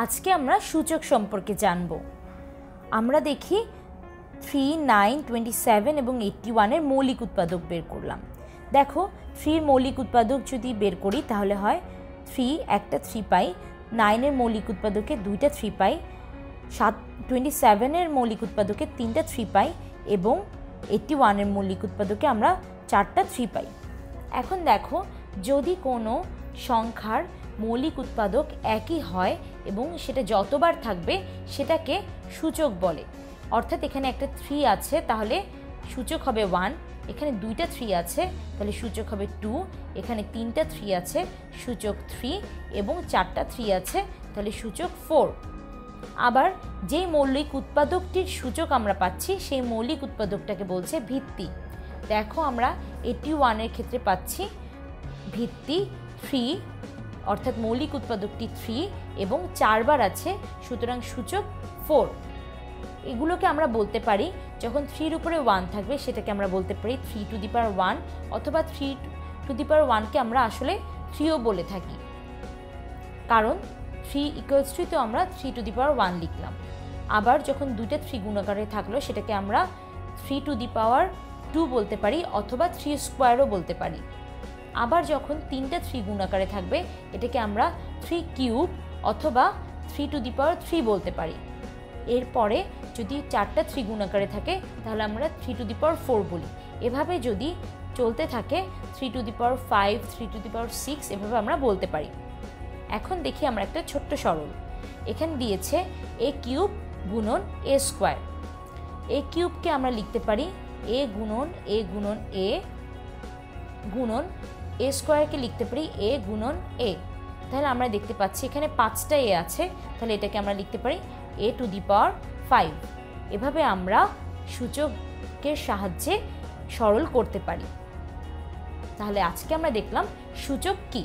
আজকে আমরা সূচক সম্পর্কে জানব। আমরা দেখি 3, 9, 27 এবং 81 এর মৌলিক উৎপাদক বের করলাম। দেখো 3 এর মৌলিক উৎপাদক যদি বের করি তাহলে হয় 3 একটা 3 পাই, 9 এর মৌলিক উৎপাদকে 2টা 3 পাই, 27 এর মৌলিক উৎপাদকে 3টা 3 পাই এবং 81 এর মৌলিক উৎপাদকে আমরা 4টা 3 পাই। এখন দেখো যদি কোনো সংখ্যার মৌলিক উৎপাদক একই হয় এবং সেটা যতবার থাকবে সেটাকে সূচক বলে। অর্থাৎ এখানে একটা 3 আছে তাহলে সূচক হবে 1, এখানে 2টা 3 আছে তাহলে সূচক হবে 2, এখানে 3টা 3 আছে সূচক 3 এবং 4টা 3 আছে তাহলে সূচক 4। আবার যেই মৌলিক উৎপাদকটির সূচক আমরা পাচ্ছি সেই মৌলিক উৎপাদকটাকে বলছে ভিত্তি। দেখো আমরা 81 এর ক্ষেত্রে পাচ্ছি ভিত্তি 3, অর্থাৎ মৌলিক উৎপাদকটি 3 এবং 4 বার আছে, সুতরাং সূচক 4। এগুলোকে আমরা বলতে পারি যখন 3 এর উপরে 1 থাকবে সেটাকে আমরা বলতে পারি 3 টু দি পাওয়ার 1 অথবা 3 টু দি পাওয়ার 1কে আমরা আসলে 3ও বলে থাকি, কারণ 3 ইকুয়ালস টু তো আমরা 3 টু দি পাওয়ার 1 লিখলাম। আবার যখন 2টা 3 গুণাকারে থাকলো সেটাকে আমরা 3 টু দি পাওয়ার 2 বলতে পারি অথবা 3 স্কোয়ারও বলতে পারি। আবার যখন 3টা 3 গুণাকারে থাকবে এটাকে আমরা 3 কিউব অথবা 3 টু দি পাওয়ার 3 বলতে পারি। এরপরে যদি 4টা 3 গুণাকারে থাকে তাহলে আমরা 3 টু দি পাওয়ার 4 বলি। এভাবে যদি চলতে থাকে 3 to the power 5, 3 to the পাওয়ার 6 এভাবে আমরা বলতে পারি। এখন দেখি আমরা একটা ছোট্ট সরল। এখানে দিয়েছে a কিউব গুণন a স্কোয়ার। a কিউবকে আমরা লিখতে পারি a গুণন a গুণন a গুণন a স্কোয়ারকে লিখতে পারি a গুণন a। তাহলে আমরা দেখতে পাচ্ছি এখানে 5টা a আছে, তাহলে এটাকে আমরা লিখতে পারি a টু দি পাওয়ার 5। এভাবে আমরা সূচকের সাহায্যে সরল করতে পারি। তাহলে আজকে আমরা দেখলাম সূচক কি।